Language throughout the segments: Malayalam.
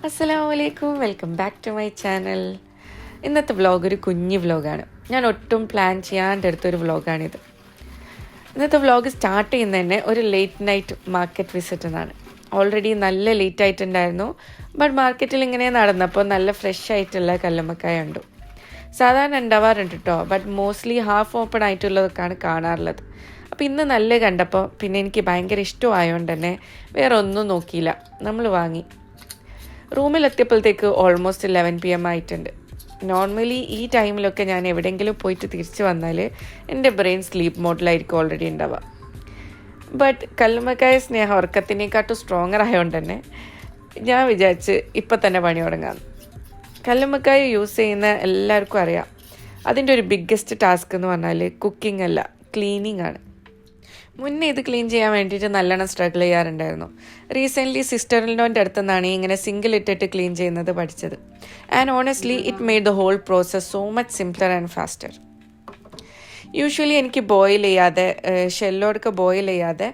അസ്സലാമലൈക്കും, welcome back to my channel. ഇന്നത്തെ വ്ളോഗ് ഒരു കുഞ്ഞു വ്ളോഗാണ്. ഞാൻ ഒട്ടും പ്ലാൻ ചെയ്യാണ്ടെടുത്തൊരു വ്ളോഗാണിത്. ഇന്നത്തെ വ്ളോഗ് സ്റ്റാർട്ട് ചെയ്യുന്നത് തന്നെ ഒരു ലേറ്റ് നൈറ്റ് മാർക്കറ്റ് വിസിറ്റ് എന്നാണ്. ഓൾറെഡി നല്ല ലേറ്റ് ആയിട്ടുണ്ടായിരുന്നു. ബട്ട് മാർക്കറ്റിൽ ഇങ്ങനെ നടന്നപ്പോൾ നല്ല ഫ്രഷ് ആയിട്ടുള്ള കല്ലുമ്മക്കായ ഉണ്ട്. സാധാരണ ഉണ്ടാവാറുണ്ട് കേട്ടോ, ബട്ട് മോസ്റ്റ്ലി ഹാഫ് ഓപ്പൺ ആയിട്ടുള്ളതൊക്കെയാണ് കാണാറുള്ളത്. അപ്പോൾ ഇന്ന് നല്ല കണ്ടപ്പോൾ പിന്നെ എനിക്ക് ഭയങ്കര ഇഷ്ടമായതുകൊണ്ട് തന്നെ വേറെ ഒന്നും നോക്കിയില്ല, നമ്മൾ വാങ്ങി. റൂമിലെത്തിയപ്പോഴത്തേക്ക് ഓൾമോസ്റ്റ് 11 PM ആയിട്ടുണ്ട്. നോർമലി ഈ ടൈമിലൊക്കെ ഞാൻ എവിടെയെങ്കിലും പോയിട്ട് തിരിച്ച് വന്നാൽ എൻ്റെ ബ്രെയിൻ സ്ലീപ്പ് മോഡിലായിരിക്കും ഓൾറെഡി ഉണ്ടാവുക. ബട്ട് കല്ലുമ്മക്കായ സ്നേഹം ഉറക്കത്തിനേക്കാട്ടും സ്ട്രോങ്ങർ ആയതുകൊണ്ട് തന്നെ ഞാൻ വിചാരിച്ച് ഇപ്പം തന്നെ പണി തുടങ്ങാമെന്ന്. കല്ലുമ്മക്കായ യൂസ് ചെയ്യുന്ന എല്ലാവർക്കും അറിയാം, അതിൻ്റെ ഒരു ബിഗ്ഗസ്റ്റ് ടാസ്ക് എന്ന് പറഞ്ഞാൽ കുക്കിംഗ് അല്ല, ക്ലീനിങ് ആണ്. മുന്നേ ഇത് ക്ലീൻ ചെയ്യാൻ വേണ്ടിയിട്ട് നല്ലോണം സ്ട്രഗിൾ ചെയ്യാറുണ്ടായിരുന്നു. റീസെൻ്റ്ലി സിസ്റ്ററിൻ്റെ അടുത്തു നിന്നാണ് ഇങ്ങനെ സിംഗിൾ ഇട്ടിട്ട് ക്ലീൻ ചെയ്യുന്നത് പഠിച്ചത്. And honestly it made the whole process so much simpler and faster. Usually എനിക്ക് ബോയിൽ ചെയ്യാതെ, ഷെല്ലോടൊക്കെ ബോയിൽ ചെയ്യാതെ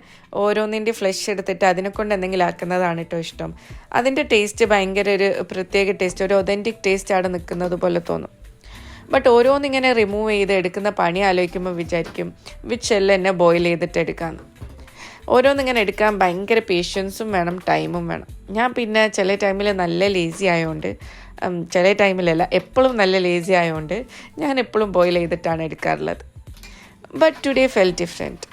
ഓരോന്നിൻ്റെ ഫ്ലഷ് എടുത്തിട്ട് അതിനെക്കൊണ്ട് എന്തെങ്കിലും ആക്കുന്നതാണ് കേട്ടോ ഇഷ്ടം. അതിൻ്റെ ടേസ്റ്റ് ഭയങ്കര ഒരു പ്രത്യേക ടേസ്റ്റ്, ഒരു ഒതൻറ്റിക് ടേസ്റ്റ് അവിടെ നിൽക്കുന്നത് പോലെ തോന്നും. ബട്ട് ഓരോന്നിങ്ങനെ റിമൂവ് ചെയ്ത് എടുക്കുന്ന പണി ആലോചിക്കുമ്പോൾ വിചാരിക്കും വിച്ച് ഷെല്ല് എന്നെ ബോയിൽ ചെയ്തിട്ട് എടുക്കാമെന്ന്. ഓരോന്നിങ്ങനെ എടുക്കാൻ ഭയങ്കര പേഷ്യൻസും വേണം, ടൈമും വേണം. ഞാൻ പിന്നെ ചില ടൈമിൽ നല്ല ലേസി ആയതുകൊണ്ട്, ചില ടൈമിലല്ല എപ്പോഴും നല്ല ലേസി ആയതുകൊണ്ട് ഞാൻ എപ്പോഴും ബോയിൽ ചെയ്തിട്ടാണ് എടുക്കാറുള്ളത്. But today felt different.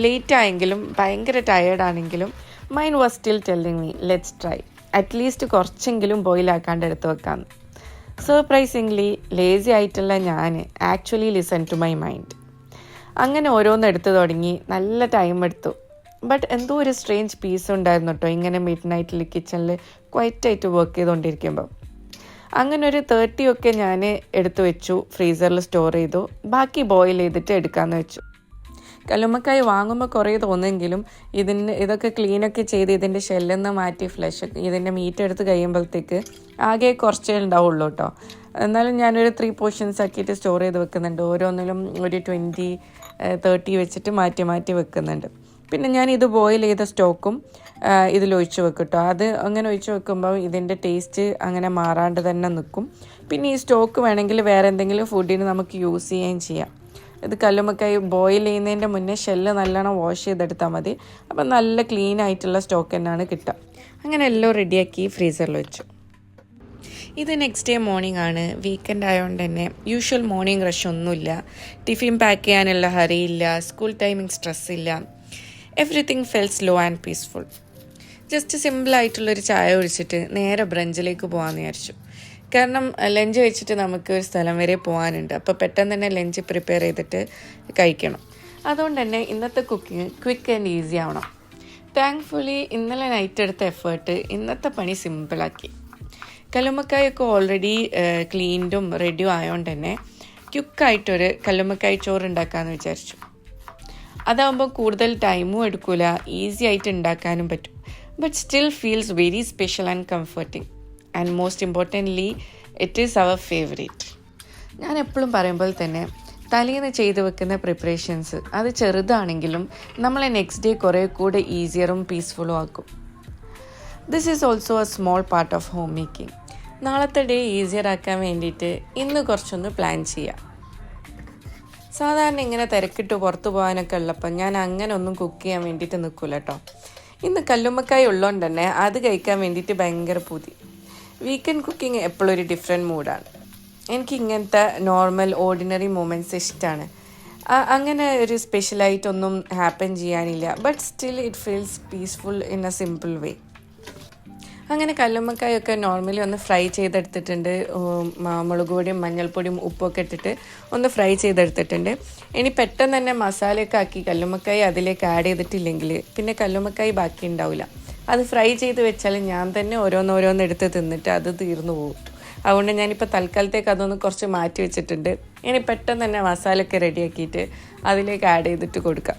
Late ആയെങ്കിലും ഭയങ്കര ടയേർഡാണെങ്കിലും mind was still telling me let's try, at least കുറച്ചെങ്കിലും ബോയിലാക്കാണ്ട് എടുത്ത് വെക്കാമെന്ന്. സർപ്രൈസിംഗ്ലി ലേസി ആയിട്ടുള്ള ഞാൻ actually listen to my mind. അങ്ങനെ ഓരോന്ന് എടുത്തു തുടങ്ങി, നല്ല ടൈം എടുത്തു. ബട്ട് എന്തോ ഒരു സ്ട്രേഞ്ച് പീസ് ഉണ്ടായിരുന്നു കേട്ടോ ഇങ്ങനെ മിഡ് നൈറ്റിൽ കിച്ചണിൽ ക്വൈറ്റായിട്ട് വർക്ക് ചെയ്തുകൊണ്ടിരിക്കുമ്പോൾ. അങ്ങനെ ഒരു 30 ഒക്കെ ഞാൻ എടുത്തു വെച്ചു, ഫ്രീസറിൽ സ്റ്റോർ ചെയ്തു. ബാക്കി ബോയിൽ ചെയ്തിട്ട് എടുക്കാമെന്ന് വെച്ചു. കല്ലുമ്മക്കായ വാങ്ങുമ്പോൾ കുറേ തോന്നുമെങ്കിലും ഇതൊക്കെ ക്ലീനൊക്കെ ചെയ്ത് ഇതിൻ്റെ ഷെല്ലിൽ നിന്ന് മാറ്റി ഫ്ലഷ് ഇതിൻ്റെ മീറ്റ് എടുത്ത് കഴിയുമ്പോഴത്തേക്ക് ആകെ കുറച്ചേ ഉണ്ടാവുള്ളൂ കേട്ടോ. എന്നാലും ഞാനൊരു 3 പോർഷൻസ് ആക്കിയിട്ട് സ്റ്റോർ ചെയ്ത് വെക്കുന്നുണ്ട്. ഓരോന്നിലും ഒരു 20-30 വെച്ചിട്ട് മാറ്റി മാറ്റി വെക്കുന്നുണ്ട്. പിന്നെ ഞാൻ ഇത് ബോയിൽ ചെയ്ത സ്റ്റോക്കും ഇതിലൊഴിച്ച് വെക്കും കേട്ടോ. അത് അങ്ങനെ ഒഴിച്ച് വെക്കുമ്പോൾ ഇതിൻ്റെ ടേസ്റ്റ് അങ്ങനെ മാറാണ്ട് തന്നെ നിൽക്കും. പിന്നെ ഈ സ്റ്റോക്ക് വേണമെങ്കിൽ വേറെ എന്തെങ്കിലും ഫുഡിന് നമുക്ക് യൂസ് ചെയ്യുകയും ചെയ്യാം. ഇത് കല്ലുമ്മക്കായ ബോയിൽ ചെയ്യുന്നതിൻ്റെ മുന്നേ ഷെല്ല് നല്ലോണം വാഷ് ചെയ്തെടുത്താൽ മതി. അപ്പം നല്ല ക്ലീൻ ആയിട്ടുള്ള സ്റ്റോക്ക് തന്നെയാണ് കിട്ടുക. അങ്ങനെ എല്ലാം റെഡിയാക്കി ഫ്രീസറിൽ വെച്ചു. ഇത് നെക്സ്റ്റ് ഡേ മോർണിംഗ് ആണ്. വീക്കെൻഡ് ആയതുകൊണ്ട് തന്നെ യൂഷ്വൽ മോർണിംഗ് റഷ് ഒന്നുമില്ല. ടിഫിൻ പാക്ക് ചെയ്യാനുള്ള ഹറിയില്ല, സ്കൂൾ ടൈമിങ് സ്ട്രെസ് ഇല്ല. Everything felt slow and peaceful. Just സിമ്പിളായിട്ടുള്ളൊരു ചായ ഒഴിച്ചിട്ട് നേരെ ബ്രഞ്ചിലേക്ക് പോകാമെന്ന് വിചാരിച്ചു. കാരണം ലഞ്ച് കഴിച്ചിട്ട് നമുക്ക് ഒരു സ്ഥലം വരെ പോകാനുണ്ട്. അപ്പോൾ പെട്ടെന്ന് തന്നെ ലഞ്ച് പ്രിപ്പയർ ചെയ്തിട്ട് കഴിക്കണം. അതുകൊണ്ട് തന്നെ ഇന്നത്തെ കുക്കിംഗ് ക്വിക്ക് ആൻഡ് ഈസി ആവണം. താങ്ക്ഫുള്ളി ഇന്നലെ നൈറ്റ് എടുത്ത എഫേർട്ട് ഇന്നത്തെ പണി സിമ്പിളാക്കി. കല്ലുമ്മക്കായൊക്കെ ഓൾറെഡി ക്ലീൻഡും റെഡിയും ആയതുകൊണ്ട് തന്നെ ക്വിക്കായിട്ടൊരു കല്ലുമ്മക്കായ ചോറ് ഉണ്ടാക്കാമെന്ന് വിചാരിച്ചു. അതാകുമ്പോൾ കൂടുതൽ ടൈമും എടുക്കില്ല, ഈസി ആയിട്ട് ഉണ്ടാക്കാനും പറ്റും. But still feels very special and comforting. And most importantly it is our favourite. ഞാൻ എപ്പോഴും പറയുമ്പോൾ തന്നെ തലേന്ന് ചെയ്ത് വെക്കുന്ന പ്രിപ്പറേഷൻസ് അത് ചെറുതാണെങ്കിലും നമ്മളെ നെക്സ്റ്റ് ഡേ കുറേ കൂടെ ഈസിയറും പീസ്ഫുള്ളും ആക്കും. This is also A small part of home making. നാളത്തെ ഡേ ഈസിയർ ആക്കാൻ വേണ്ടിയിട്ട് ഇന്ന് കുറച്ചൊന്ന് പ്ലാൻ ചെയ്യാം. സാധാരണ ഇങ്ങനെ തിരക്കിട്ട് പുറത്തു പോകാനൊക്കെ ഉള്ളപ്പോൾ ഞാൻ അങ്ങനെ ഒന്നും കുക്ക് ചെയ്യാൻ വേണ്ടിയിട്ട് നിൽക്കില്ല കേട്ടോ. ഇന്ന് കല്ലുമ്മക്കായ ഉള്ളതുകൊണ്ട് തന്നെ അത് കഴിക്കാൻ വേണ്ടിയിട്ട് ഭയങ്കര പൂതി. വീക്കെൻഡ് കുക്കിംഗ് എപ്പോഴും ഒരു ഡിഫറെൻറ്റ് മൂഡാണ്. എനിക്ക് ഇങ്ങനത്തെ നോർമൽ ഓർഡിനറി മൊമെൻറ്റ്സ് ഇഷ്ടമാണ്. അങ്ങനെ ഒരു സ്പെഷ്യലായിട്ടൊന്നും ഹാപ്പൻ ചെയ്യാനില്ല. But still it feels peaceful in A simple way. അങ്ങനെ കല്ലുമ്മക്കായൊക്കെ നോർമലി ഒന്ന് ഫ്രൈ ചെയ്തെടുത്തിട്ടുണ്ട്. മുളക് പൊടിയും മഞ്ഞൾപ്പൊടിയും ഉപ്പൊക്കെ ഇട്ടിട്ട് ഒന്ന് ഫ്രൈ ചെയ്തെടുത്തിട്ടുണ്ട്. ഇനി പെട്ടെന്ന് തന്നെ മസാലയൊക്കെ ആക്കി കല്ലുമ്മക്കായ അതിലേക്ക് ആഡ് ചെയ്തിട്ടില്ലെങ്കിൽ പിന്നെ കല്ലുമ്മക്കായ ബാക്കി ഉണ്ടാവില്ല. അത് ഫ്രൈ ചെയ്ത് വെച്ചാൽ ഞാൻ തന്നെ ഓരോന്നോരോന്ന് എടുത്ത് തിന്നിട്ട് അത് തീർന്നു പോകും. അതുകൊണ്ട് ഞാനിപ്പോൾ തൽക്കാലത്തേക്ക് അതൊന്ന് കുറച്ച് മാറ്റി വെച്ചിട്ടുണ്ട്. ഇനി പെട്ടെന്ന് തന്നെ മസാലയൊക്കെ റെഡിയാക്കിയിട്ട് അതിലേക്ക് ആഡ് ചെയ്തിട്ട് കൊടുക്കാം.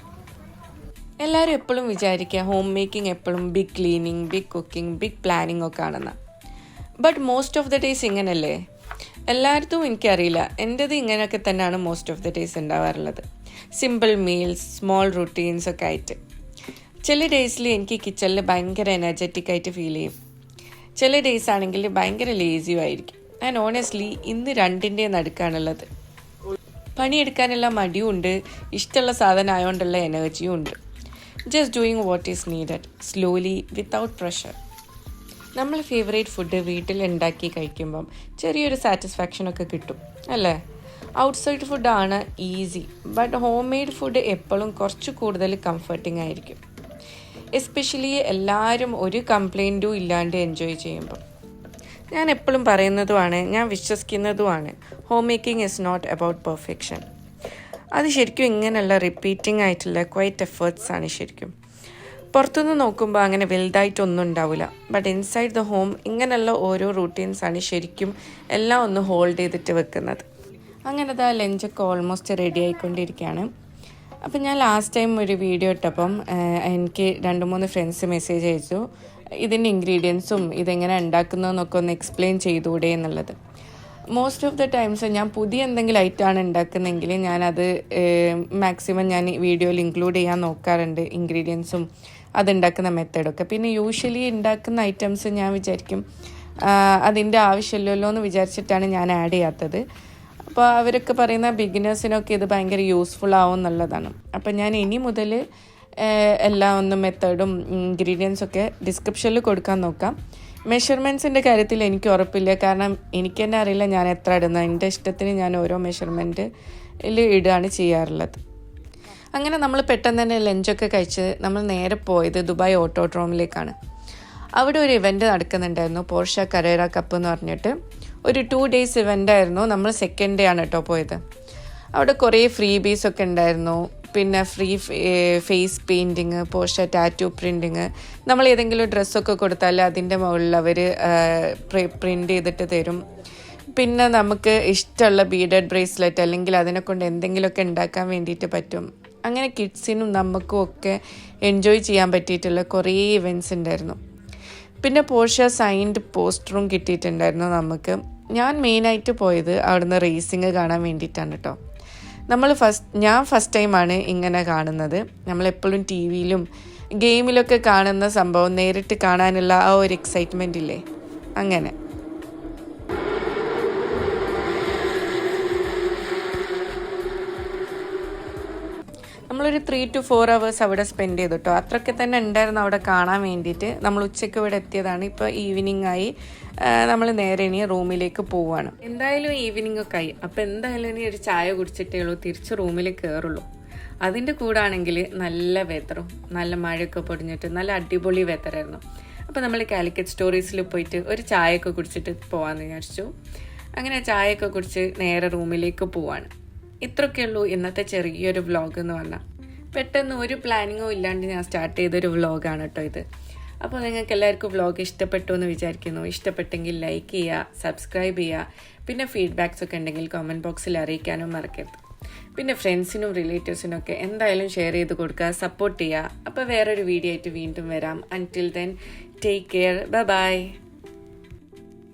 എല്ലാവരും എപ്പോഴും വിചാരിക്കുക ഹോം മേക്കിംഗ് എപ്പോഴും big cleaning, big cooking, big planning ഒക്കെ ആണെന്ന്. But most of the days ഇങ്ങനല്ലേ? എല്ലായിടത്തും എനിക്കറിയില്ല, എൻ്റേത് ഇങ്ങനെയൊക്കെ തന്നെയാണ് മോസ്റ്റ് ഓഫ് ദ ഡേയ്സ് ഉണ്ടാവാറുള്ളത്. സിമ്പിൾ മീൽസ്, സ്മോൾ റുട്ടീൻസ് ഒക്കെ ആയിട്ട്. ചില ഡേയ്സിൽ എനിക്ക് കിച്ചണിൽ ഭയങ്കര എനർജറ്റിക് ആയിട്ട് ഫീൽ ചെയ്യും. ചില ഡേയ്സ് ആണെങ്കിൽ ഭയങ്കര ലേസിയും ആയിരിക്കും. ആൻഡ് ഓണസ്റ്റ്ലി ഇന്ന് രണ്ടിൻ്റെ നടുക്കാണുള്ളത്. പണിയെടുക്കാനുള്ള മടിയും ഉണ്ട്, ഇഷ്ടമുള്ള സാധനം ആയതുകൊണ്ടുള്ള എനർജിയും ഉണ്ട്. Just doing what is needed slowly without pressure. നമ്മൾ ഫേവറേറ്റ് ഫുഡ് വീട്ടിൽ ഉണ്ടാക്കി കഴിക്കുമ്പം ചെറിയൊരു സാറ്റിസ്ഫാക്ഷനൊക്കെ കിട്ടും അല്ലേ? ഔട്ട്സൈഡ് ഫുഡാണ് easy, but home made food എപ്പോഴും കുറച്ച് കൂടുതൽ കംഫർട്ടിങ് ആയിരിക്കും. എസ്പെഷ്യലി എല്ലാവരും ഒരു കംപ്ലൈൻറ്റും ഇല്ലാണ്ട് എൻജോയ് ചെയ്യുമ്പോൾ. ഞാൻ എപ്പോഴും പറയുന്നതുമാണ്, ഞാൻ വിശ്വസിക്കുന്നതുമാണ്, homemaking is not about perfection. അത് ശരിക്കും ഇങ്ങനെയുള്ള റിപ്പീറ്റിംഗ് ആയിട്ടുള്ള ക്വൈറ്റ് എഫേർട്സ് ആണ് ശരിക്കും. പുറത്തുനിന്ന് നോക്കുമ്പോൾ അങ്ങനെ വലുതായിട്ടൊന്നും ഉണ്ടാവില്ല, ബട്ട് ഇൻസൈഡ് ദ ഹോം ഇങ്ങനെയുള്ള ഓരോ റൂട്ടീൻസാണ് ശരിക്കും എല്ലാം ഒന്ന് ഹോൾഡ് ചെയ്തിട്ട് വെക്കുന്നത്. അങ്ങനെ അതാ ലഞ്ചൊക്കെ ഓൾമോസ്റ്റ് റെഡി ആയിക്കൊണ്ടിരിക്കുകയാണ്. അപ്പം ഞാൻ ലാസ്റ്റ് ടൈം ഒരു വീഡിയോ ഇട്ടപ്പം എനിക്ക് 2-3 ഫ്രണ്ട്സ് മെസ്സേജ് അയച്ചു, ഇതിൻ്റെ ഇൻഗ്രീഡിയൻസും ഇതെങ്ങനെ ഉണ്ടാക്കുന്നതെന്നൊക്കെ ഒന്ന് എക്സ്പ്ലെയിൻ ചെയ്തുകൂടെ എന്നുള്ളത്. മോസ്റ്റ് ഓഫ് ദ ടൈംസ് ഞാൻ പുതിയ എന്തെങ്കിലും ഐറ്റമാണ് ഉണ്ടാക്കുന്നതെങ്കിൽ ഞാനത് മാക്സിമം ഞാൻ വീഡിയോയിൽ ഇൻക്ലൂഡ് ചെയ്യാൻ നോക്കാറുണ്ട്, ഇൻഗ്രീഡിയൻസും അതുണ്ടാക്കുന്ന മെത്തേഡൊക്കെ. പിന്നെ യൂഷ്വലി ഉണ്ടാക്കുന്ന ഐറ്റംസ് ഞാൻ വിചാരിക്കും അതിൻ്റെ ആവശ്യമില്ലല്ലോ എന്ന് വിചാരിച്ചിട്ടാണ് ഞാൻ ആഡ് ചെയ്യാത്തത്. അപ്പോൾ അവരൊക്കെ പറയുന്ന ബിഗിനേഴ്സിനൊക്കെ ഇത് ഭയങ്കര യൂസ്ഫുൾ ആവും എന്നുള്ളതാണ്. അപ്പം ഞാൻ ഇനി മുതൽ എല്ലാ മെത്തേഡും ഇൻഗ്രീഡിയൻസൊക്കെ ഡിസ്ക്രിപ്ഷനിൽ കൊടുക്കാൻ നോക്കാം. മെഷർമെൻറ്റ്സിൻ്റെ കാര്യത്തിൽ എനിക്ക് ഉറപ്പില്ല, കാരണം എനിക്ക് തന്നെ അറിയില്ല ഞാൻ എത്ര ഇടുന്നത്. എൻ്റെ ഇഷ്ടത്തിന് ഞാൻ ഓരോ മെഷർമെൻറ്റിൽ ഇടുകയാണ് ചെയ്യാറുള്ളത്. അങ്ങനെ നമ്മൾ പെട്ടെന്ന് തന്നെ ലഞ്ചൊക്കെ കഴിച്ച് നമ്മൾ നേരെ പോയത് ദുബായ് ഓട്ടോഡ്രോമിലേക്കാണ്. അവിടെ ഒരു ഇവൻറ്റ് നടക്കുന്നുണ്ടായിരുന്നു, പോർഷ കരേറ കപ്പ് എന്ന് പറഞ്ഞിട്ട്. ഒരു 2 days ഇവൻ്റായിരുന്നു. നമ്മൾ സെക്കൻഡ് ഡേ ആണ് കേട്ടോ പോയത്. അവിടെ കുറേ ഫ്രീ ബീസൊക്കെ ഉണ്ടായിരുന്നു. പിന്നെ ഫ്രീ ഫേസ് പെയിൻറ്റിങ്, പോർഷ ടാറ്റു പ്രിൻറ്റിങ്. നമ്മൾ ഏതെങ്കിലും ഡ്രസ്സൊക്കെ കൊടുത്താൽ അതിൻ്റെ മുകളിൽ അവർ പ്രിൻ്റ് ചെയ്തിട്ട് തരും. പിന്നെ നമുക്ക് ഇഷ്ടമുള്ള ബീഡഡ് ബ്രേസ്ലെറ്റ് അല്ലെങ്കിൽ അതിനെക്കൊണ്ട് എന്തെങ്കിലുമൊക്കെ ഉണ്ടാക്കാൻ വേണ്ടിയിട്ട് പറ്റും. അങ്ങനെ കിഡ്സിനും നമുക്കും ഒക്കെ എൻജോയ് ചെയ്യാൻ പറ്റിയിട്ടുള്ള കുറേ ഇവൻറ്റ്സ് ഉണ്ടായിരുന്നു. പിന്നെ പോർഷ സൈൻഡ് പോസ്റ്ററും കിട്ടിയിട്ടുണ്ടായിരുന്നു നമുക്ക്. ഞാൻ മെയിനായിട്ട് പോയത് അവിടുന്ന് റേസിങ് കാണാൻ വേണ്ടിയിട്ടാണ് കേട്ടോ. ഞാൻ ഫസ്റ്റ് ടൈമാണ് ഇങ്ങനെ കാണുന്നത്. നമ്മളെപ്പോഴും ടി വിയിലും ഗെയിമിലൊക്കെ കാണുന്ന സംഭവം നേരിട്ട് കാണാനുള്ള ആ ഒരു എക്സൈറ്റ്മെൻ്റ് ഇല്ലേ, അങ്ങനെ. നമ്മളൊരു 3 to 4 hours അവിടെ സ്പെൻഡ് ചെയ്തു കേട്ടോ. അത്രയ്ക്ക് തന്നെ ഉണ്ടായിരുന്നു അവിടെ കാണാൻ വേണ്ടിയിട്ട്. നമ്മൾ ഉച്ചയ്ക്ക് ഇവിടെ എത്തിയതാണ്. ഇപ്പോൾ ഈവനിങ് ആയി. നമ്മൾ നേരെ ഇനി റൂമിലേക്ക് പോവുകയാണ്. എന്തായാലും ഈവനിങ് ഒക്കെ ആയി. അപ്പോൾ എന്തായാലും ഇനി ഒരു ചായ കുടിച്ചിട്ടേ ഉള്ളൂ തിരിച്ച് റൂമിൽ കയറുള്ളൂ. അതിൻ്റെ കൂടാണെങ്കിൽ നല്ല വെതറും നല്ല മഴയൊക്കെ പൊടിഞ്ഞിട്ട് നല്ല അടിപൊളി വെതറായിരുന്നു. അപ്പോൾ നമ്മൾ കാലിക്കറ്റ് സ്റ്റോറീസിൽ പോയിട്ട് ഒരു ചായയൊക്കെ കുടിച്ചിട്ട് പോകാമെന്ന് വിചാരിച്ചു. അങ്ങനെ ചായയൊക്കെ കുടിച്ച് നേരെ റൂമിലേക്ക് പോവാണ്. ഇത്രയൊക്കെ ഉള്ളൂ ഇന്നത്തെ ചെറിയൊരു വ്ളോഗ് എന്ന് പറഞ്ഞാൽ. പെട്ടെന്ന് ഒരു പ്ലാനിങ്ങും ഇല്ലാണ്ട് ഞാൻ സ്റ്റാർട്ട് ചെയ്തൊരു വ്ളോഗാണ് കേട്ടോ ഇത്. അപ്പോൾ നിങ്ങൾക്ക് എല്ലാവർക്കും വ്ളോഗ് ഇഷ്ടപ്പെട്ടു എന്ന് വിചാരിക്കുന്നു. ഇഷ്ടപ്പെട്ടെങ്കിൽ ലൈക്ക് ചെയ്യുക, സബ്സ്ക്രൈബ് ചെയ്യുക. പിന്നെ ഫീഡ്ബാക്സ് ഒക്കെ ഉണ്ടെങ്കിൽ കമൻറ്റ് ബോക്സിൽ അറിയിക്കാനും മറക്കരുത്. പിന്നെ ഫ്രണ്ട്സിനും റിലേറ്റീവ്സിനും ഒക്കെ എന്തായാലും ഷെയർ ചെയ്ത് കൊടുക്കുക, സപ്പോർട്ട് ചെയ്യുക. അപ്പോൾ വേറൊരു വീഡിയോ ആയിട്ട് വീണ്ടും വരാം. Until then take care, by.